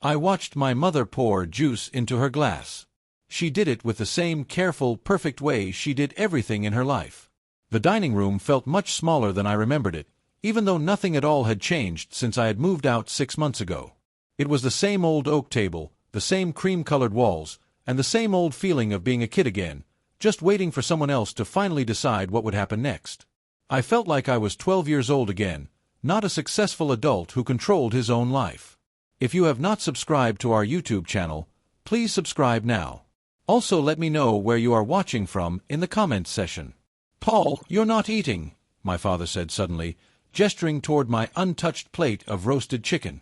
I watched my mother pour juice into her glass. She did it with the same careful, perfect way she did everything in her life. The dining room felt much smaller than I remembered it, even though nothing at all had changed since I had moved out 6 months ago. It was the same old oak table, the same cream-colored walls, and the same old feeling of being a kid again, just waiting for someone else to finally decide what would happen next. I felt like I was 12 years old again, not a successful adult who controlled his own life. If you have not subscribed to our YouTube channel, please subscribe now. Also let me know where you are watching from in the comments section. "Paul, you're not eating," my father said suddenly, gesturing toward my untouched plate of roasted chicken.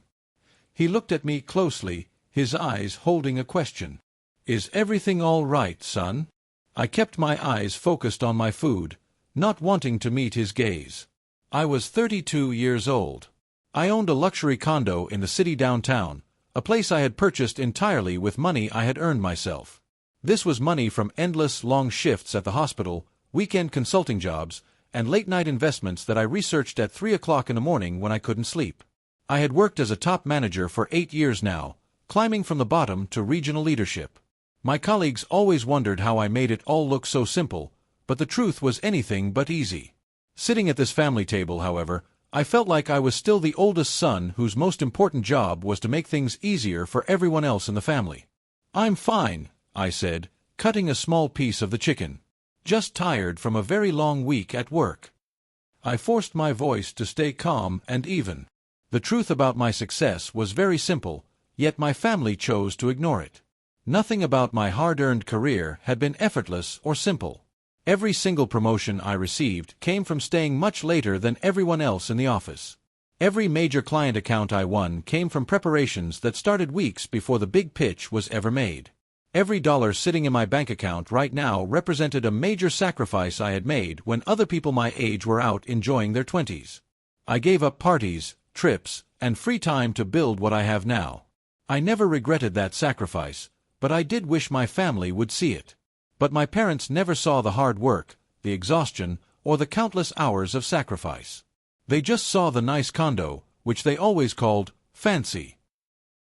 He looked at me closely, his eyes holding a question. "Is everything all right, son?" I kept my eyes focused on my food, not wanting to meet his gaze. I was 32 years old. I owned a luxury condo in the city downtown, a place I had purchased entirely with money I had earned myself. This was money from endless long shifts at the hospital, weekend consulting jobs, and late-night investments that I researched at 3 o'clock in the morning when I couldn't sleep. I had worked as a top manager for 8 years now, climbing from the bottom to regional leadership. My colleagues always wondered how I made it all look so simple, but the truth was anything but easy. Sitting at this family table, however, I felt like I was still the oldest son whose most important job was to make things easier for everyone else in the family. "I'm fine," I said, cutting a small piece of the chicken. "Just tired from a very long week at work." I forced my voice to stay calm and even. The truth about my success was very simple, yet my family chose to ignore it. Nothing about my hard-earned career had been effortless or simple. Every single promotion I received came from staying much later than everyone else in the office. Every major client account I won came from preparations that started weeks before the big pitch was ever made. Every dollar sitting in my bank account right now represented a major sacrifice I had made when other people my age were out enjoying their 20s. I gave up parties, trips, and free time to build what I have now. I never regretted that sacrifice, but I did wish my family would see it. But my parents never saw the hard work, the exhaustion, or the countless hours of sacrifice. They just saw the nice condo, which they always called fancy.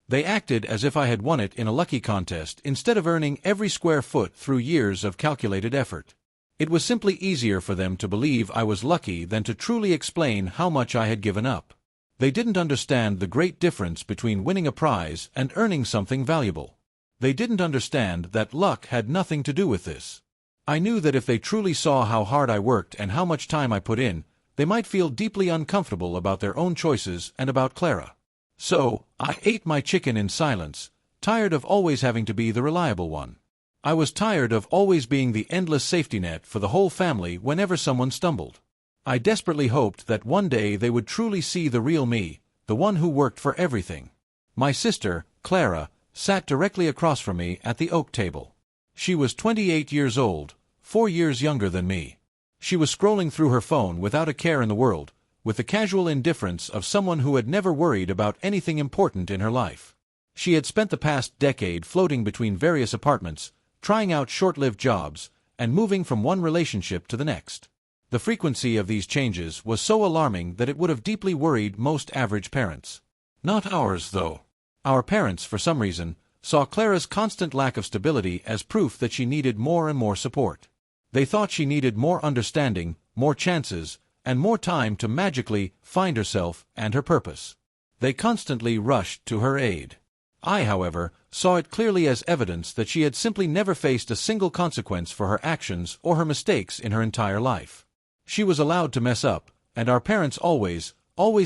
They acted as if I had won it in a lucky contest instead of earning every square foot through years of calculated effort. It was simply easier for them to believe I was lucky than to truly explain how much I had given up. They didn't understand the great difference between winning a prize and earning something valuable. They didn't understand that luck had nothing to do with this. I knew that if they truly saw how hard I worked and how much time I put in, they might feel deeply uncomfortable about their own choices and about Clara. So, I ate my chicken in silence, tired of always having to be the reliable one. I was tired of always being the endless safety net for the whole family whenever someone stumbled. I desperately hoped that one day they would truly see the real me, the one who worked for everything. My sister, Clara, sat directly across from me at the oak table. She was 28 years old, 4 years younger than me. She was scrolling through her phone without a care in the world, with the casual indifference of someone who had never worried about anything important in her life. She had spent the past decade floating between various apartments, trying out short-lived jobs, and moving from one relationship to the next. The frequency of these changes was so alarming that it would have deeply worried most average parents. Not ours, though. Our parents, for some reason, saw Clara's constant lack of stability as proof that she needed more and more support. They thought she needed more understanding, more chances, and more time to magically find herself and her purpose. They constantly rushed to her aid. I, however, saw it clearly as evidence that she had simply never faced a single consequence for her actions or her mistakes in her entire life. She was allowed to mess up, and our parents always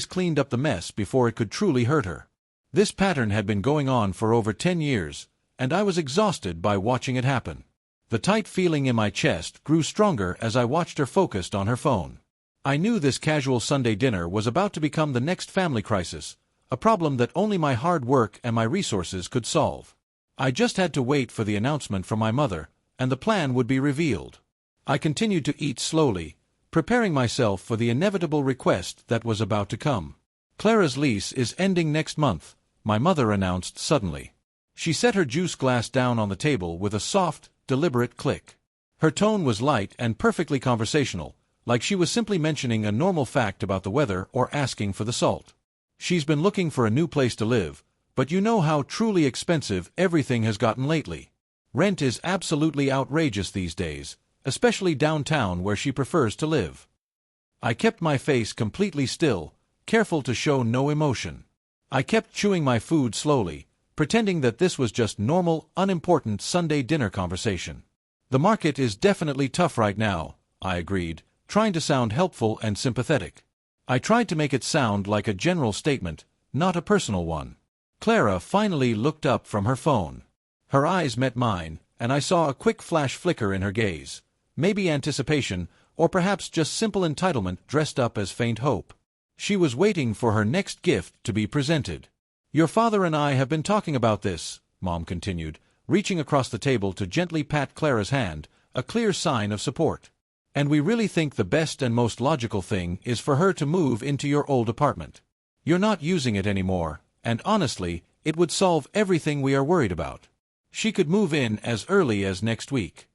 cleaned up the mess before it could truly hurt her. This pattern had been going on for over 10 years, and I was exhausted by watching it happen. The tight feeling in my chest grew stronger as I watched her focused on her phone. I knew this casual Sunday dinner was about to become the next family crisis, a problem that only my hard work and my resources could solve. I just had to wait for the announcement from my mother, and the plan would be revealed. I continued to eat slowly, preparing myself for the inevitable request that was about to come. "Clara's lease is ending next month," my mother announced suddenly. She set her juice glass down on the table with a soft, deliberate click. Her tone was light and perfectly conversational, like she was simply mentioning a normal fact about the weather or asking for the salt. "She's been looking for a new place to live, But you know how truly expensive everything has gotten lately. Rent is absolutely outrageous these days, especially downtown where she prefers to live. I kept my face completely still, careful to show no emotion. I kept chewing my food slowly, pretending that this was just normal, unimportant Sunday dinner conversation. The market is definitely tough right now, I agreed, trying to sound helpful and sympathetic. I tried to make it sound like a general statement, not a personal one. Clara finally looked up from her phone. Her eyes met mine, and I saw a quick flash flicker in her gaze. Maybe anticipation, or perhaps just simple entitlement dressed up as faint hope. She was waiting for her next gift to be presented. Your father and I have been talking about this, Mom continued, reaching across the table to gently pat Clara's hand, a clear sign of support. And we really think the best and most logical thing is for her to move into your old apartment. You're not using it anymore, and honestly, it would solve everything we are worried about. She could move in as early as next week.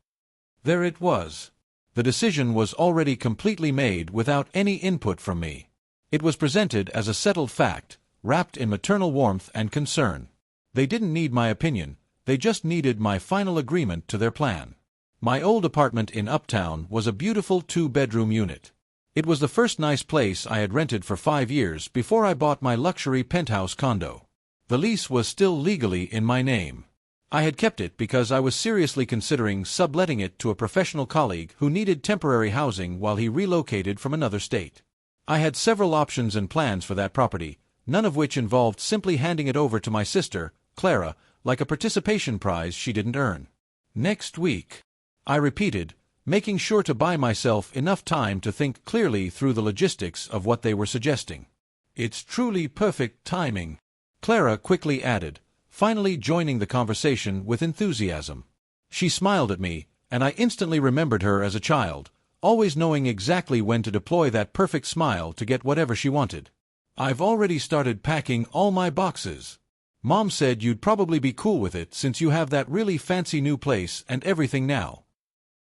There it was. The decision was already completely made without any input from me. It was presented as a settled fact, wrapped in maternal warmth and concern. They didn't need my opinion, they just needed my final agreement to their plan. My old apartment in Uptown was a beautiful 2-bedroom unit. It was the first nice place I had rented for 5 years before I bought my luxury penthouse condo. The lease was still legally in my name. I had kept it because I was seriously considering subletting it to a professional colleague who needed temporary housing while he relocated from another state. I had several options and plans for that property, none of which involved simply handing it over to my sister, Clara, like a participation prize she didn't earn. Next week, I repeated, making sure to buy myself enough time to think clearly through the logistics of what they were suggesting. It's truly perfect timing, Clara quickly added, finally joining the conversation with enthusiasm. She smiled at me, and I instantly remembered her as a child, always knowing exactly when to deploy that perfect smile to get whatever she wanted. I've already started packing all my boxes. Mom said you'd probably be cool with it since you have that really fancy new place and everything now.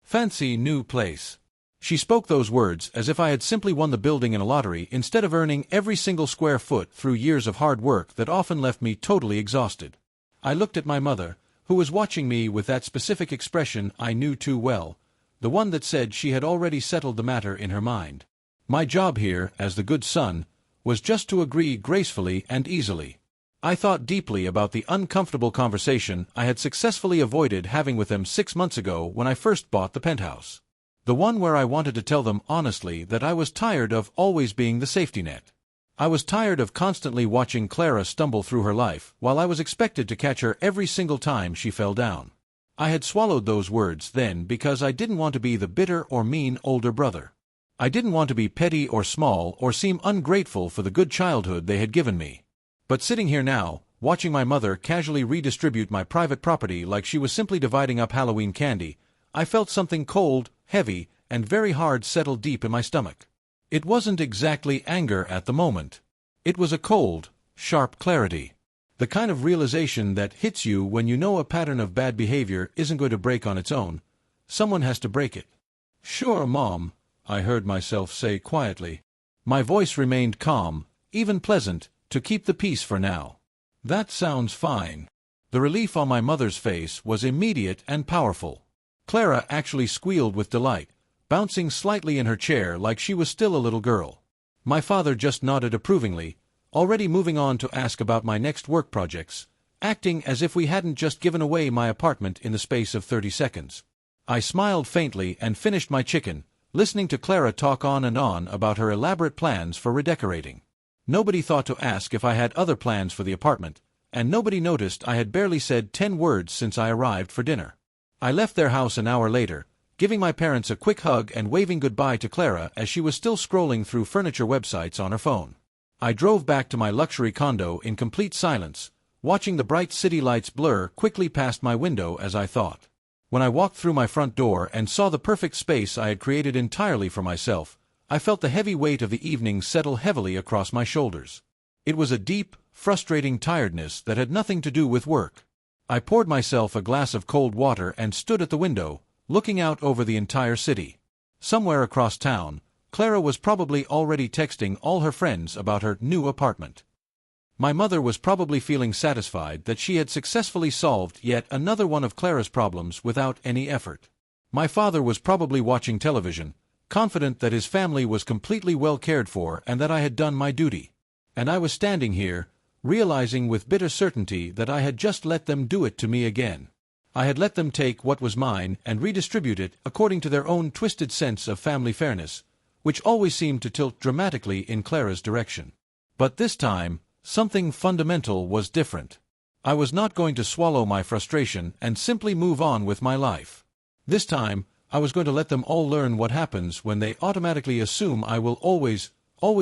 Fancy new place. She spoke those words as if I had simply won the building in a lottery instead of earning every single square foot through years of hard work that often left me totally exhausted. I looked at my mother, who was watching me with that specific expression I knew too well, the one that said she had already settled the matter in her mind. My job here, as the good son, was just to agree gracefully and easily. I thought deeply about the uncomfortable conversation I had successfully avoided having with them 6 months ago when I first bought the penthouse. The one where I wanted to tell them honestly that I was tired of always being the safety net. I was tired of constantly watching Clara stumble through her life while I was expected to catch her every single time she fell down. I had swallowed those words then because I didn't want to be the bitter or mean older brother. I didn't want to be petty or small or seem ungrateful for the good childhood they had given me. But sitting here now, watching my mother casually redistribute my private property like she was simply dividing up Halloween candy, I felt something cold, heavy, and very hard settle deep in my stomach. It wasn't exactly anger at the moment. It was a cold, sharp clarity. The kind of realization that hits you when you know a pattern of bad behavior isn't going to break on its own. Someone has to break it. Sure, Mom, I heard myself say quietly. My voice remained calm, even pleasant, to keep the peace for now. That sounds fine. The relief on my mother's face was immediate and powerful. Clara actually squealed with delight, bouncing slightly in her chair like she was still a little girl. My father just nodded approvingly, already moving on to ask about my next work projects, acting as if we hadn't just given away my apartment in the space of 30 seconds. I smiled faintly and finished my chicken, listening to Clara talk on and on about her elaborate plans for redecorating. Nobody thought to ask if I had other plans for the apartment, and nobody noticed I had barely said 10 words since I arrived for dinner. I left their house an hour later, giving my parents a quick hug and waving goodbye to Clara as she was still scrolling through furniture websites on her phone. I drove back to my luxury condo in complete silence, watching the bright city lights blur quickly past my window as I thought. When I walked through my front door and saw the perfect space I had created entirely for myself, I felt the heavy weight of the evening settle heavily across my shoulders. It was a deep, frustrating tiredness that had nothing to do with work. I poured myself a glass of cold water and stood at the window, looking out over the entire city. Somewhere across town, Clara was probably already texting all her friends about her new apartment. My mother was probably feeling satisfied that she had successfully solved yet another one of Clara's problems without any effort. My father was probably watching television, confident that his family was completely well cared for and that I had done my duty. And I was standing here, realizing with bitter certainty that I had just let them do it to me again. I had let them take what was mine and redistribute it according to their own twisted sense of family fairness, which always seemed to tilt dramatically in Clara's direction. But this time, something fundamental was different. I was not going to swallow my frustration and simply move on with my life. This time, I was going to let them all learn what happens when they automatically assume I will always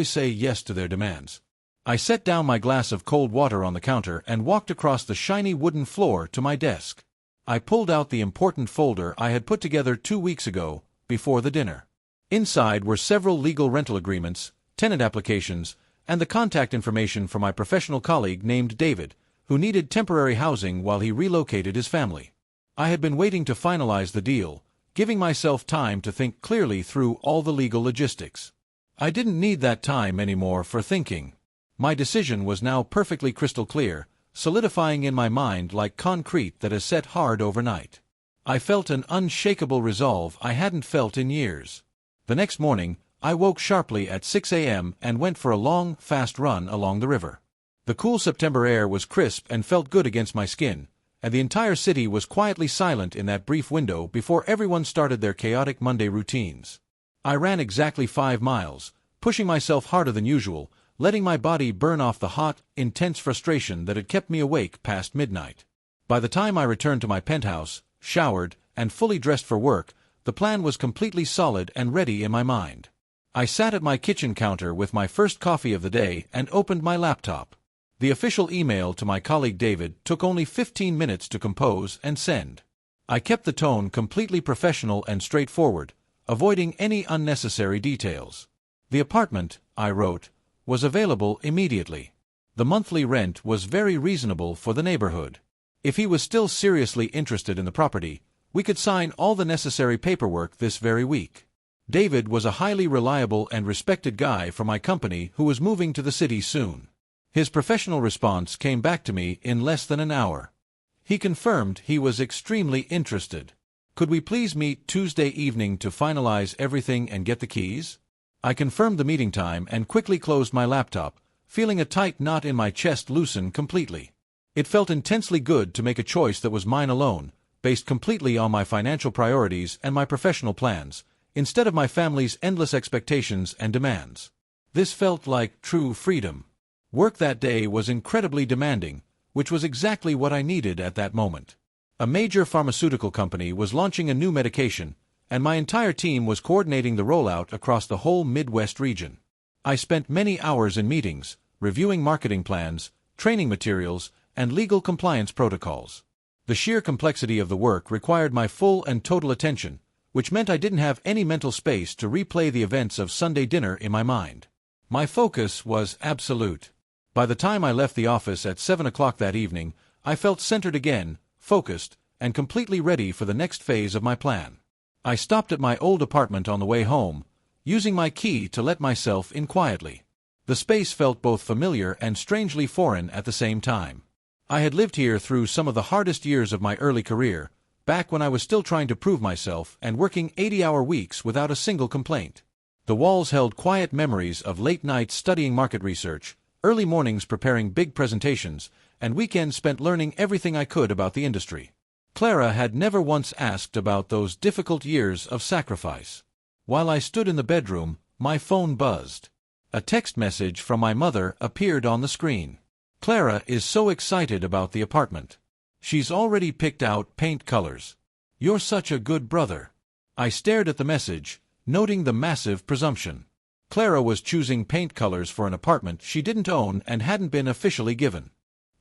say yes to their demands. I set down my glass of cold water on the counter and walked across the shiny wooden floor to my desk. I pulled out the important folder I had put together 2 weeks ago, before the dinner. Inside were several legal rental agreements, tenant applications, and the contact information for my professional colleague named David, who needed temporary housing while he relocated his family. I had been waiting to finalize the deal, giving myself time to think clearly through all the legal logistics. I didn't need that time anymore for thinking. My decision was now perfectly crystal clear, solidifying in my mind like concrete that has set hard overnight. I felt an unshakable resolve I hadn't felt in years. The next morning, I woke sharply at 6 a.m. and went for a long, fast run along the river. The cool September air was crisp and felt good against my skin, and the entire city was quietly silent in that brief window before everyone started their chaotic Monday routines. I ran exactly 5 miles, pushing myself harder than usual, letting my body burn off the hot, intense frustration that had kept me awake past midnight. By the time I returned to my penthouse, showered, and fully dressed for work, the plan was completely solid and ready in my mind. I sat at my kitchen counter with my first coffee of the day and opened my laptop. The official email to my colleague David took only 15 minutes to compose and send. I kept the tone completely professional and straightforward, avoiding any unnecessary details. The apartment, I wrote, was available immediately. The monthly rent was very reasonable for the neighborhood. If he was still seriously interested in the property, we could sign all the necessary paperwork this very week. David was a highly reliable and respected guy from my company who was moving to the city soon. His professional response came back to me in less than an hour. He confirmed he was extremely interested. Could we please meet Tuesday evening to finalize everything and get the keys? I confirmed the meeting time and quickly closed my laptop, feeling a tight knot in my chest loosen completely. It felt intensely good to make a choice that was mine alone, based completely on my financial priorities and my professional plans, instead of my family's endless expectations and demands. This felt like true freedom. Work that day was incredibly demanding, which was exactly what I needed at that moment. A major pharmaceutical company was launching a new medication, and my entire team was coordinating the rollout across the whole Midwest region. I spent many hours in meetings, reviewing marketing plans, training materials, and legal compliance protocols. The sheer complexity of the work required my full and total attention, which meant I didn't have any mental space to replay the events of Sunday dinner in my mind. My focus was absolute. By the time I left the office at 7 o'clock that evening, I felt centered again, focused, and completely ready for the next phase of my plan. I stopped at my old apartment on the way home, using my key to let myself in quietly. The space felt both familiar and strangely foreign at the same time. I had lived here through some of the hardest years of my early career, back when I was still trying to prove myself and working 80-hour weeks without a single complaint. The walls held quiet memories of late nights studying market research, early mornings preparing big presentations, and weekends spent learning everything I could about the industry. Clara had never once asked about those difficult years of sacrifice. While I stood in the bedroom, my phone buzzed. A text message from my mother appeared on the screen. Clara is so excited about the apartment. She's already picked out paint colors. You're such a good brother. I stared at the message, noting the massive presumption. Clara was choosing paint colors for an apartment she didn't own and hadn't been officially given.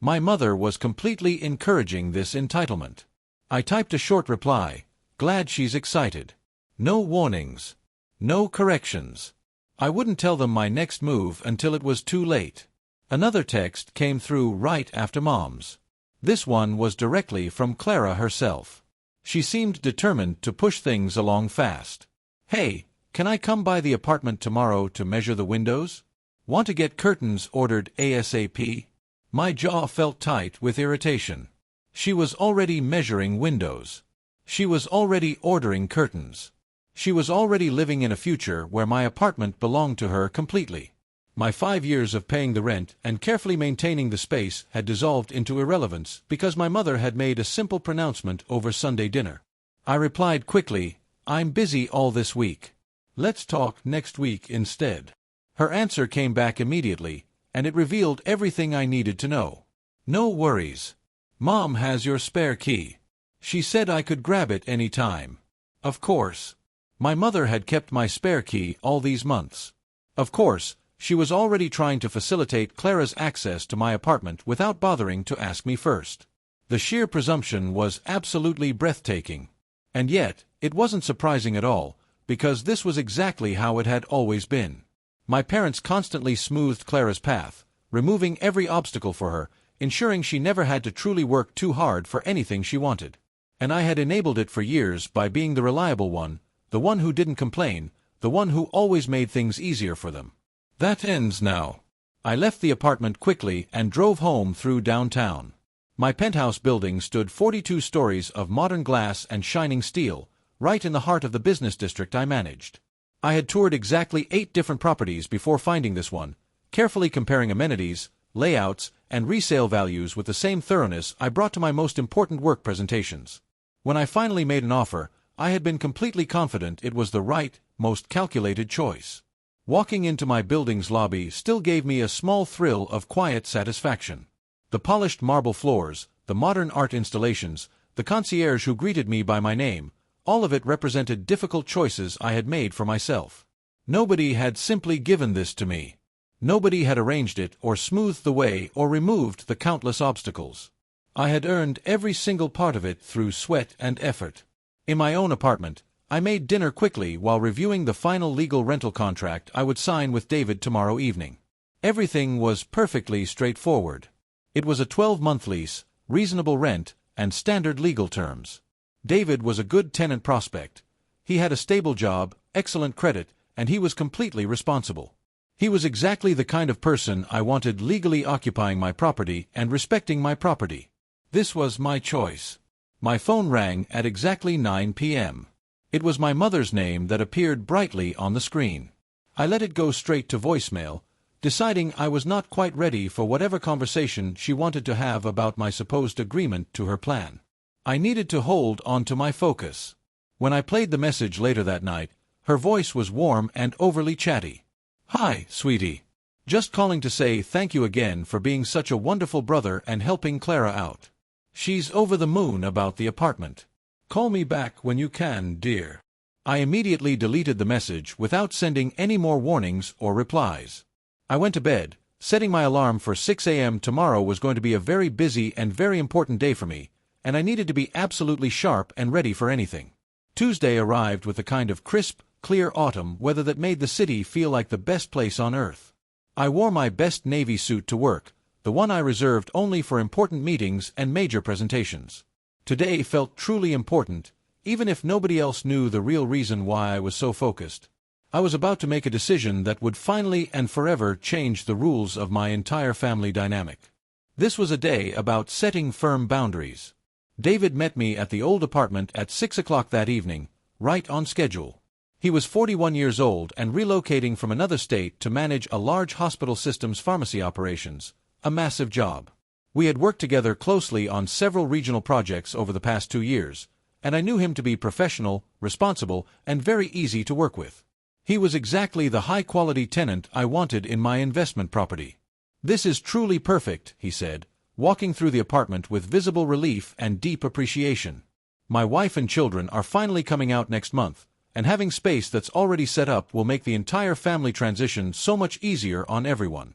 My mother was completely encouraging this entitlement. I typed a short reply, glad she's excited. No warnings. No corrections. I wouldn't tell them my next move until it was too late. Another text came through right after Mom's. This one was directly from Clara herself. She seemed determined to push things along fast. Hey, can I come by the apartment tomorrow to measure the windows? Want to get curtains ordered ASAP? My jaw felt tight with irritation. She was already measuring windows. She was already ordering curtains. She was already living in a future where my apartment belonged to her completely. My 5 years of paying the rent and carefully maintaining the space had dissolved into irrelevance because my mother had made a simple pronouncement over Sunday dinner. I replied quickly, "I'm busy all this week. Let's talk next week instead." Her answer came back immediately, and it revealed everything I needed to know. "No worries. Mom has your spare key. She said I could grab it any time." Of course. My mother had kept my spare key all these months. Of course, she was already trying to facilitate Clara's access to my apartment without bothering to ask me first. The sheer presumption was absolutely breathtaking. And yet, it wasn't surprising at all, because this was exactly how it had always been. My parents constantly smoothed Clara's path, removing every obstacle for her, ensuring she never had to truly work too hard for anything she wanted. And I had enabled it for years by being the reliable one, the one who didn't complain, the one who always made things easier for them. That ends now. I left the apartment quickly and drove home through downtown. My penthouse building stood 42 stories of modern glass and shining steel, right in the heart of the business district I managed. I had toured exactly 8 different properties before finding this one, carefully comparing amenities, layouts, and resale values with the same thoroughness I brought to my most important work presentations. When I finally made an offer, I had been completely confident it was the right, most calculated choice. Walking into my building's lobby still gave me a small thrill of quiet satisfaction. The polished marble floors, the modern art installations, the concierge who greeted me by my name, all of it represented difficult choices I had made for myself. Nobody had simply given this to me. Nobody had arranged it or smoothed the way or removed the countless obstacles. I had earned every single part of it through sweat and effort. In my own apartment, I made dinner quickly while reviewing the final legal rental contract I would sign with David tomorrow evening. Everything was perfectly straightforward. It was a 12-month lease, reasonable rent, and standard legal terms. David was a good tenant prospect. He had a stable job, excellent credit, and he was completely responsible. He was exactly the kind of person I wanted legally occupying my property and respecting my property. This was my choice. My phone rang at exactly 9 p.m. It was my mother's name that appeared brightly on the screen. I let it go straight to voicemail, deciding I was not quite ready for whatever conversation she wanted to have about my supposed agreement to her plan. I needed to hold on to my focus. When I played the message later that night, her voice was warm and overly chatty. "Hi, sweetie. Just calling to say thank you again for being such a wonderful brother and helping Clara out. She's over the moon about the apartment. Call me back when you can, dear." I immediately deleted the message without sending any more warnings or replies. I went to bed, setting my alarm for 6 a.m. Tomorrow was going to be a very busy and very important day for me, and I needed to be absolutely sharp and ready for anything. Tuesday arrived with a kind of crisp, clear autumn weather that made the city feel like the best place on earth. I wore my best navy suit to work, the one I reserved only for important meetings and major presentations. Today felt truly important, even if nobody else knew the real reason why I was so focused. I was about to make a decision that would finally and forever change the rules of my entire family dynamic. This was a day about setting firm boundaries. David met me at the old apartment at 6 o'clock that evening, right on schedule. He was 41 years old and relocating from another state to manage a large hospital system's pharmacy operations, a massive job. We had worked together closely on several regional projects over the past 2 years, and I knew him to be professional, responsible, and very easy to work with. He was exactly the high-quality tenant I wanted in my investment property. "This is truly perfect," he said, walking through the apartment with visible relief and deep appreciation. "My wife and children are finally coming out next month, and having space that's already set up will make the entire family transition so much easier on everyone."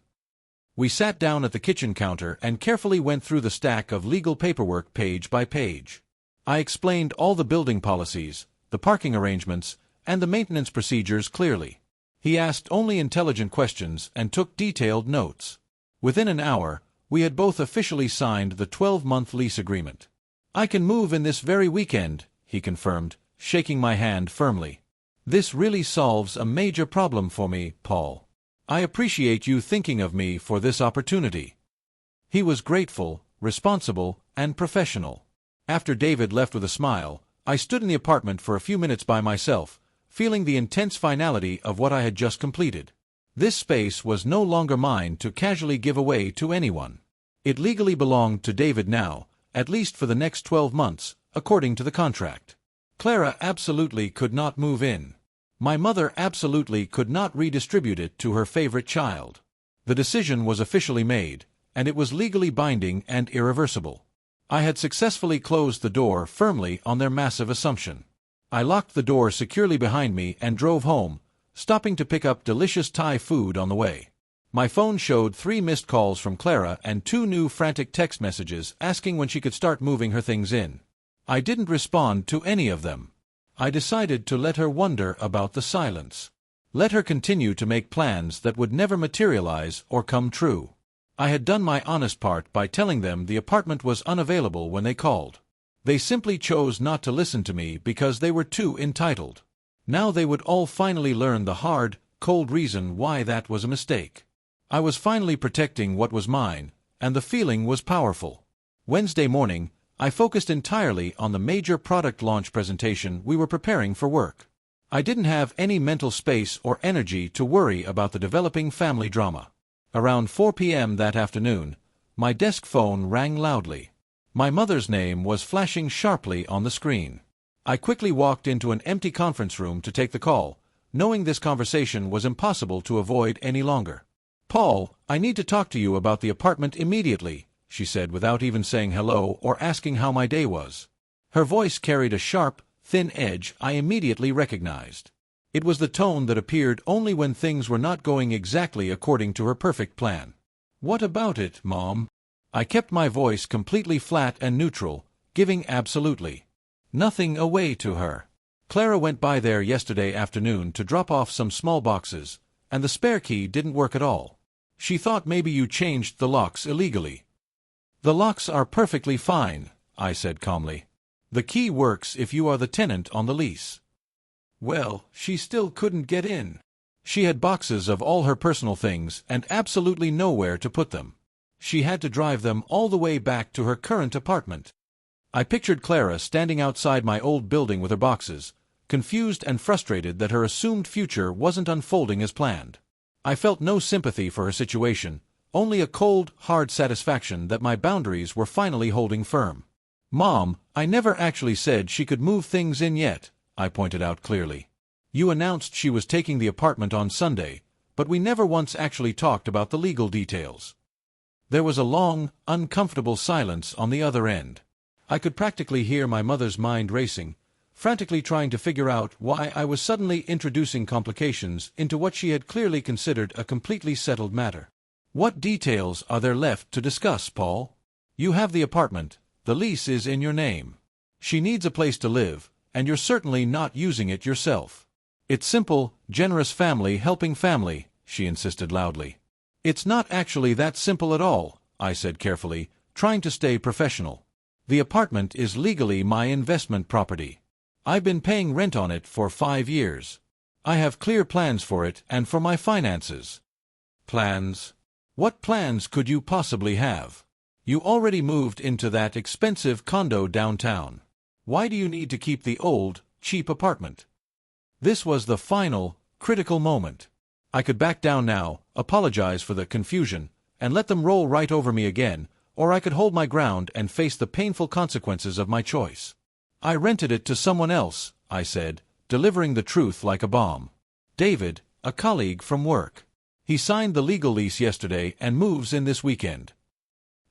We sat down at the kitchen counter and carefully went through the stack of legal paperwork page by page. I explained all the building policies, the parking arrangements, and the maintenance procedures clearly. He asked only intelligent questions and took detailed notes. Within an hour, we had both officially signed the 12-month lease agreement. "I can move in this very weekend," he confirmed, shaking my hand firmly. "This really solves a major problem for me, Paul. I appreciate you thinking of me for this opportunity." He was grateful, responsible, and professional. After David left with a smile, I stood in the apartment for a few minutes by myself, feeling the intense finality of what I had just completed. This space was no longer mine to casually give away to anyone. It legally belonged to David now, at least for the next 12 months, according to the contract. Clara absolutely could not move in. My mother absolutely could not redistribute it to her favorite child. The decision was officially made, and it was legally binding and irreversible. I had successfully closed the door firmly on their massive assumption. I locked the door securely behind me and drove home, stopping to pick up delicious Thai food on the way. My phone showed 3 missed calls from Clara and 2 new frantic text messages asking when she could start moving her things in. I didn't respond to any of them. I decided to let her wonder about the silence. Let her continue to make plans that would never materialize or come true. I had done my honest part by telling them the apartment was unavailable when they called. They simply chose not to listen to me because they were too entitled. Now they would all finally learn the hard, cold reason why that was a mistake. I was finally protecting what was mine, and the feeling was powerful. Wednesday morning, I focused entirely on the major product launch presentation we were preparing for work. I didn't have any mental space or energy to worry about the developing family drama. Around 4 p.m. that afternoon, my desk phone rang loudly. My mother's name was flashing sharply on the screen. I quickly walked into an empty conference room to take the call, knowing this conversation was impossible to avoid any longer. "Paul, I need to talk to you about the apartment immediately," she said without even saying hello or asking how my day was. Her voice carried a sharp, thin edge I immediately recognized. It was the tone that appeared only when things were not going exactly according to her perfect plan. "What about it, Mom?" I kept my voice completely flat and neutral, giving absolutely nothing away to her. "Clara went by there yesterday afternoon to drop off some small boxes, and the spare key didn't work at all. She thought maybe you changed the locks illegally." "The locks are perfectly fine," I said calmly. "The key works if you are the tenant on the lease." Well, she still couldn't get in. She had boxes of all her personal things and absolutely nowhere to put them. She had to drive them all the way back to her current apartment. I pictured Clara standing outside my old building with her boxes, confused and frustrated that her assumed future wasn't unfolding as planned. I felt no sympathy for her situation, only a cold, hard satisfaction that my boundaries were finally holding firm. "Mom, I never actually said she could move things in yet," I pointed out clearly. "You announced she was taking the apartment on Sunday, but we never once actually talked about the legal details." There was a long, uncomfortable silence on the other end. I could practically hear my mother's mind racing, frantically trying to figure out why I was suddenly introducing complications into what she had clearly considered a completely settled matter. "What details are there left to discuss, Paul? You have the apartment, the lease is in your name. She needs a place to live, and you're certainly not using it yourself. It's simple, generous family helping family," she insisted loudly. "It's not actually that simple at all," I said carefully, trying to stay professional. "The apartment is legally my investment property. I've been paying rent on it for 5 years. I have clear plans for it and for my finances." "Plans? What plans could you possibly have? You already moved into that expensive condo downtown. Why do you need to keep the old, cheap apartment?" This was the final, critical moment. I could back down now, apologize for the confusion, and let them roll right over me again, or I could hold my ground and face the painful consequences of my choice. "I rented it to someone else," I said, delivering the truth like a bomb. "David, a colleague from work. He signed the legal lease yesterday and moves in this weekend."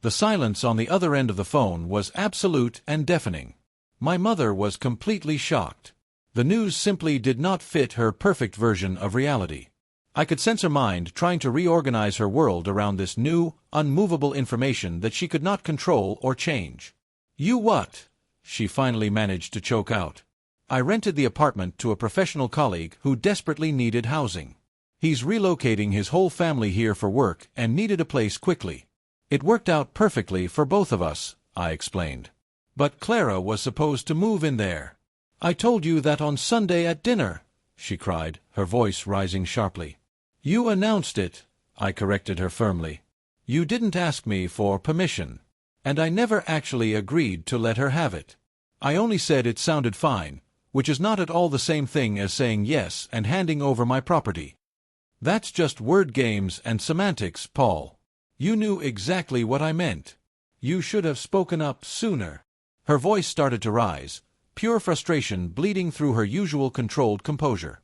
The silence on the other end of the phone was absolute and deafening. My mother was completely shocked. The news simply did not fit her perfect version of reality. I could sense her mind trying to reorganize her world around this new, unmovable information that she could not control or change. "You what?" she finally managed to choke out. "I rented the apartment to a professional colleague who desperately needed housing. He's relocating his whole family here for work and needed a place quickly. It worked out perfectly for both of us," I explained. "But Clara was supposed to move in there. I told you that on Sunday at dinner," she cried, her voice rising sharply. "You announced it," I corrected her firmly. You didn't ask me for permission. And I never actually agreed to let her have it. I only said it sounded fine, which is not at all the same thing as saying yes and handing over my property. That's just word games and semantics, Paul. You knew exactly what I meant. You should have spoken up sooner. Her voice started to rise, pure frustration bleeding through her usual controlled composure.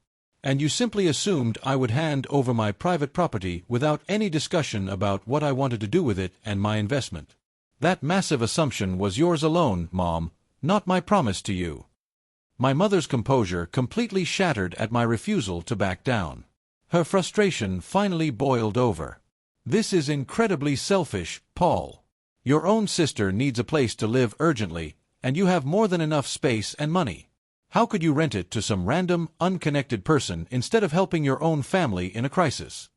And you simply assumed I would hand over my private property without any discussion about what I wanted to do with it and my investment. That massive assumption was yours alone, Mom, not my promise to you. My mother's composure completely shattered at my refusal to back down. Her frustration finally boiled over. This is incredibly selfish, Paul. Your own sister needs a place to live urgently, and you have more than enough space and money. How could you rent it to some random, unconnected person instead of helping your own family in a crisis?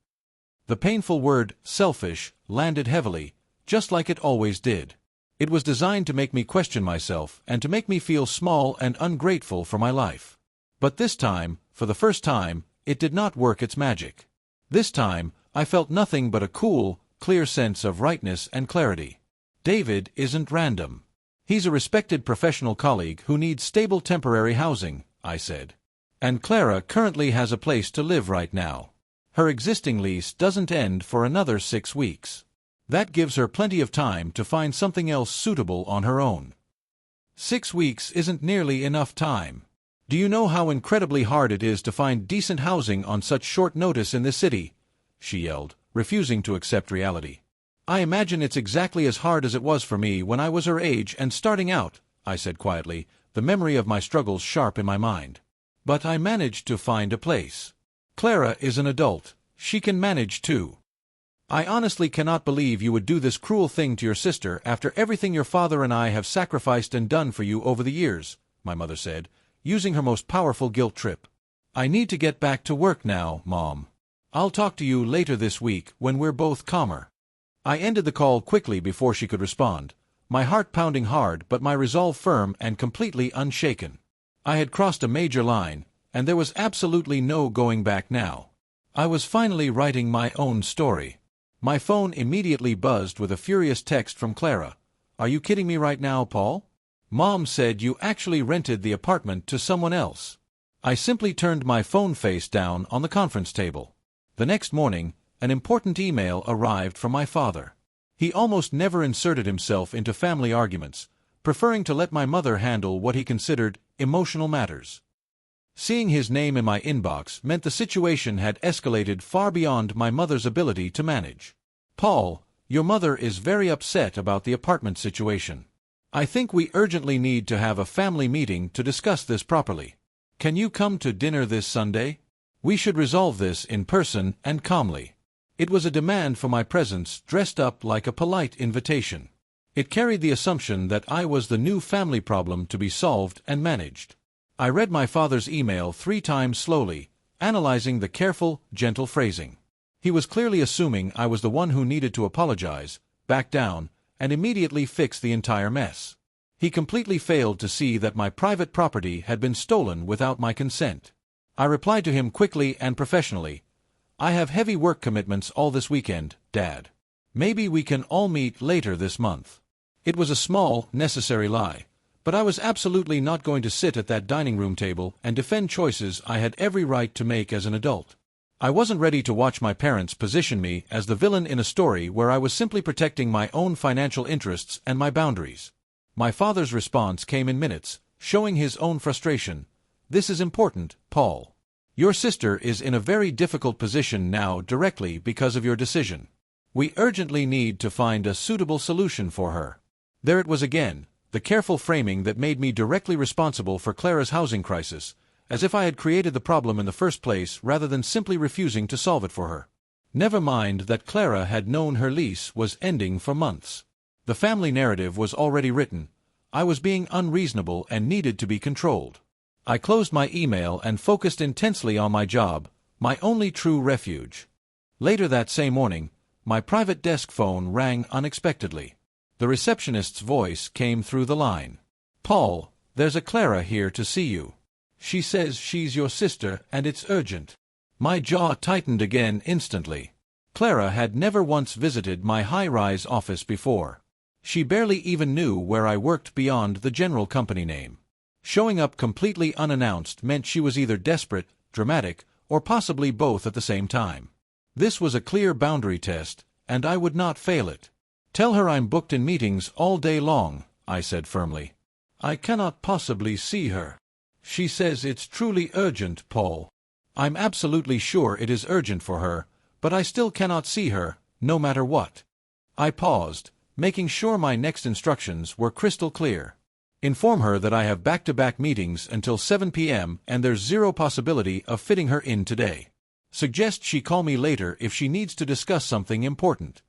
The painful word, selfish, landed heavily, just like it always did. It was designed to make me question myself and to make me feel small and ungrateful for my life. But this time, for the first time, it did not work its magic. This time, I felt nothing but a cool, clear sense of rightness and clarity. David isn't random. He's a respected professional colleague who needs stable temporary housing, I said. And Clara currently has a place to live right now. Her existing lease doesn't end for another 6 weeks. That gives her plenty of time to find something else suitable on her own. 6 weeks isn't nearly enough time. Do you know how incredibly hard it is to find decent housing on such short notice in this city? She yelled, refusing to accept reality. I imagine it's exactly as hard as it was for me when I was her age and starting out, I said quietly, the memory of my struggles sharp in my mind. But I managed to find a place. Clara is an adult. She can manage too. I honestly cannot believe you would do this cruel thing to your sister after everything your father and I have sacrificed and done for you over the years, my mother said, using her most powerful guilt trip. I need to get back to work now, Mom. I'll talk to you later this week when we're both calmer. I ended the call quickly before she could respond, my heart pounding hard but my resolve firm and completely unshaken. I had crossed a major line, and there was absolutely no going back now. I was finally writing my own story. My phone immediately buzzed with a furious text from Clara. Are you kidding me right now, Paul? Mom said you actually rented the apartment to someone else. I simply turned my phone face down on the conference table. The next morning, an important email arrived from my father. He almost never inserted himself into family arguments, preferring to let my mother handle what he considered emotional matters. Seeing his name in my inbox meant the situation had escalated far beyond my mother's ability to manage. Paul, your mother is very upset about the apartment situation. I think we urgently need to have a family meeting to discuss this properly. Can you come to dinner this Sunday? We should resolve this in person and calmly. It was a demand for my presence dressed up like a polite invitation. It carried the assumption that I was the new family problem to be solved and managed. I read my father's email 3 times slowly, analyzing the careful, gentle phrasing. He was clearly assuming I was the one who needed to apologize, back down, and immediately fix the entire mess. He completely failed to see that my private property had been stolen without my consent. I replied to him quickly and professionally, I have heavy work commitments all this weekend, Dad. Maybe we can all meet later this month. It was a small, necessary lie, but I was absolutely not going to sit at that dining room table and defend choices I had every right to make as an adult. I wasn't ready to watch my parents position me as the villain in a story where I was simply protecting my own financial interests and my boundaries. My father's response came in minutes, showing his own frustration. This is important, Paul. Your sister is in a very difficult position now directly because of your decision. We urgently need to find a suitable solution for her. There it was again, the careful framing that made me directly responsible for Clara's housing crisis, as if I had created the problem in the first place rather than simply refusing to solve it for her. Never mind that Clara had known her lease was ending for months. The family narrative was already written. I was being unreasonable and needed to be controlled. I closed my email and focused intensely on my job, my only true refuge. Later that same morning, my private desk phone rang unexpectedly. The receptionist's voice came through the line. Paul, there's a Clara here to see you. She says she's your sister and it's urgent. My jaw tightened again instantly. Clara had never once visited my high-rise office before. She barely even knew where I worked beyond the general company name. Showing up completely unannounced meant she was either desperate, dramatic, or possibly both at the same time. This was a clear boundary test, and I would not fail it. "Tell her I'm booked in meetings all day long," I said firmly. "I cannot possibly see her. She says it's truly urgent, Paul." "I'm absolutely sure it is urgent for her, but I still cannot see her, no matter what." I paused, making sure my next instructions were crystal clear. "Inform her that I have back-to-back meetings until 7 p.m. and there's zero possibility of fitting her in today. Suggest she call me later if she needs to discuss something important."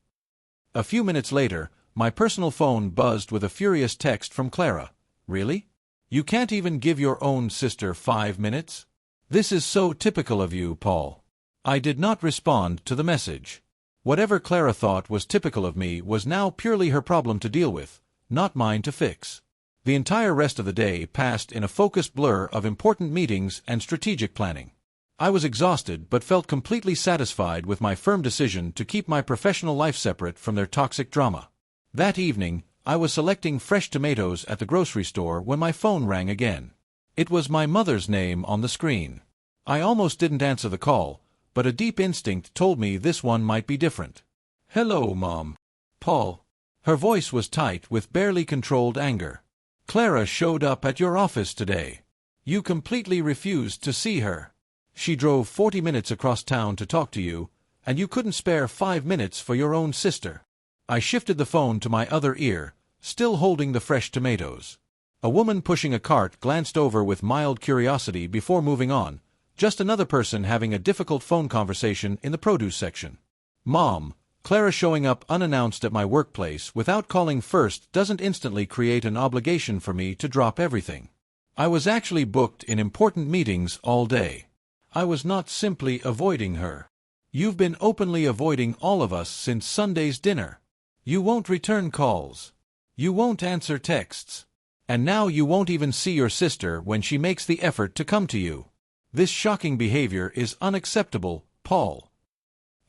A few minutes later, my personal phone buzzed with a furious text from Clara. "Really? You can't even give your own sister 5 minutes? This is so typical of you, Paul." I did not respond to the message. Whatever Clara thought was typical of me was now purely her problem to deal with, not mine to fix. The entire rest of the day passed in a focused blur of important meetings and strategic planning. I was exhausted but felt completely satisfied with my firm decision to keep my professional life separate from their toxic drama. That evening, I was selecting fresh tomatoes at the grocery store when my phone rang again. It was my mother's name on the screen. I almost didn't answer the call, but a deep instinct told me this one might be different. "Hello, Mom." "Paul." Her voice was tight with barely controlled anger. "Clara showed up at your office today. You completely refused to see her. She drove 40 minutes across town to talk to you, and you couldn't spare 5 minutes for your own sister." I shifted the phone to my other ear, still holding the fresh tomatoes. A woman pushing a cart glanced over with mild curiosity before moving on, just another person having a difficult phone conversation in the produce section. "Mom, Clara showing up unannounced at my workplace without calling first doesn't instantly create an obligation for me to drop everything. I was actually booked in important meetings all day. I was not simply avoiding her. You've been openly avoiding all of us since Sunday's dinner. You won't return calls. You won't answer texts. And now you won't even see your sister when she makes the effort to come to you. This shocking behavior is unacceptable, Paul."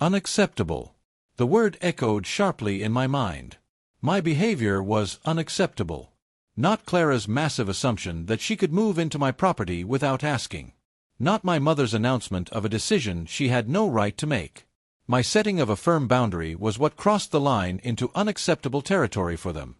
Unacceptable. The word echoed sharply in my mind. My behavior was unacceptable. Not Clara's massive assumption that she could move into my property without asking. Not my mother's announcement of a decision she had no right to make. My setting of a firm boundary was what crossed the line into unacceptable territory for them.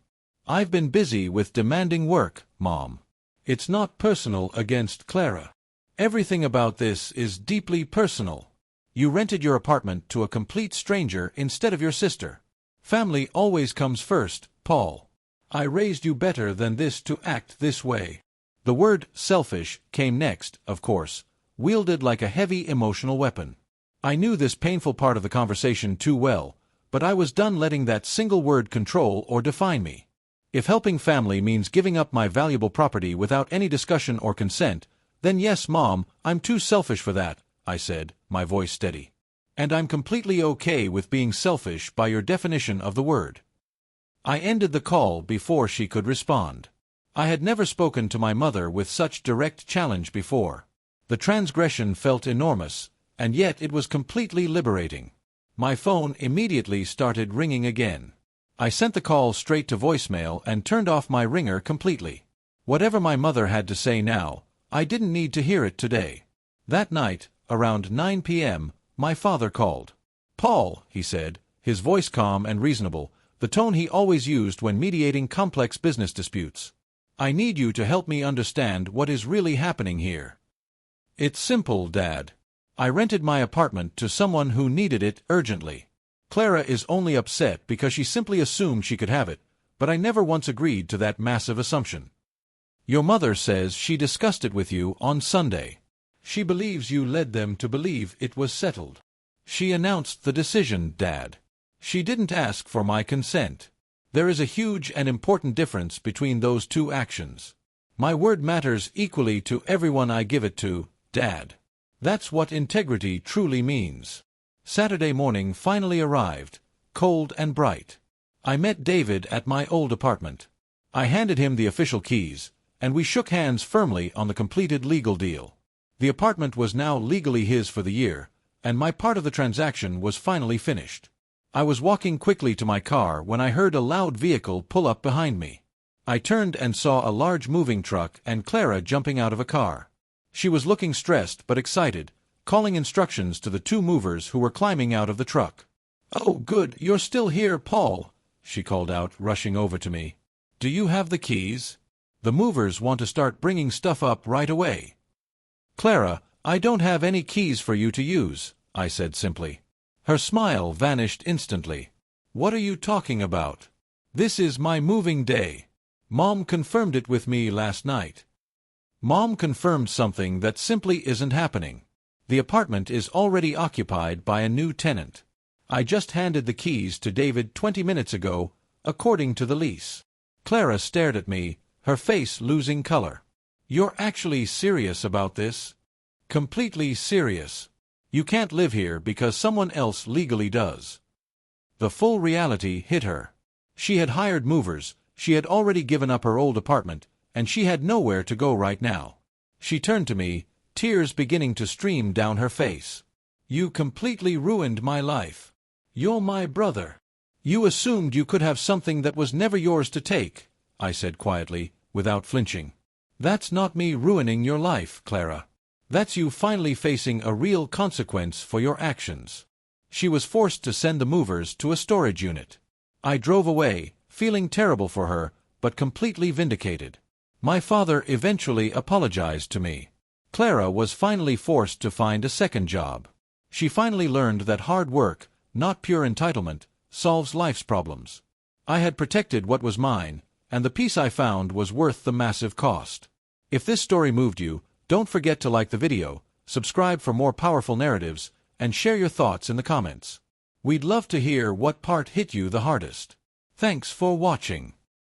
"I've been busy with demanding work, Mom. It's not personal against Clara. Everything about this is deeply personal. You rented your apartment to a complete stranger instead of your sister. Family always comes first, Paul. I raised you better than this to act this way." The word selfish came next, of course, wielded like a heavy emotional weapon. I knew this painful part of the conversation too well, but I was done letting that single word control or define me. If helping family means giving up my valuable property without any discussion or consent, then yes, Mom, I'm too selfish for that, I said, my voice steady. And I'm completely okay with being selfish by your definition of the word. I ended the call before she could respond. I had never spoken to my mother with such direct challenge before. The transgression felt enormous, and yet it was completely liberating. My phone immediately started ringing again. I sent the call straight to voicemail and turned off my ringer completely. Whatever my mother had to say now, I didn't need to hear it today. That night, around 9 p.m., my father called. "Paul," he said, his voice calm and reasonable, the tone he always used when mediating complex business disputes. "I need you to help me understand what is really happening here." "It's simple, Dad. I rented my apartment to someone who needed it urgently. Clara is only upset because she simply assumed she could have it, but I never once agreed to that massive assumption. Your mother says she discussed it with you on Sunday. She believes you led them to believe it was settled. She announced the decision, Dad. She didn't ask for my consent. There is a huge and important difference between those two actions. My word matters equally to everyone I give it to, Dad. That's what integrity truly means." Saturday morning finally arrived, cold and bright. I met David at my old apartment. I handed him the official keys, and we shook hands firmly on the completed legal deal. The apartment was now legally his for the year, and my part of the transaction was finally finished. I was walking quickly to my car when I heard a loud vehicle pull up behind me. I turned and saw a large moving truck and Clara jumping out of a car. She was looking stressed but excited, calling instructions to the two movers who were climbing out of the truck. "Oh, good, you're still here, Paul," she called out, rushing over to me. "Do you have the keys? The movers want to start bringing stuff up right away." "Clara, I don't have any keys for you to use," I said simply. Her smile vanished instantly. "What are you talking about? This is my moving day. Mom confirmed it with me last night." Mom confirmed something that simply isn't happening. The apartment is already occupied by a new tenant. I just handed the keys to David 20 minutes ago, according to the lease. Clara stared at me, her face losing color. "You're actually serious about this?" "Completely serious. You can't live here because someone else legally does." The full reality hit her. She had hired movers, she had already given up her old apartment, and she had nowhere to go right now. She turned to me, tears beginning to stream down her face. "You completely ruined my life. You're my brother. You assumed you could have something that was never yours to take," I said quietly, without flinching. "That's not me ruining your life, Clara. That's you finally facing a real consequence for your actions." She was forced to send the movers to a storage unit. I drove away, feeling terrible for her, but completely vindicated. My father eventually apologized to me. Clara was finally forced to find a second job. She finally learned that hard work, not pure entitlement, solves life's problems. I had protected what was mine, and the peace I found was worth the massive cost. If this story moved you, don't forget to like the video, subscribe for more powerful narratives, and share your thoughts in the comments. We'd love to hear what part hit you the hardest. Thanks for watching.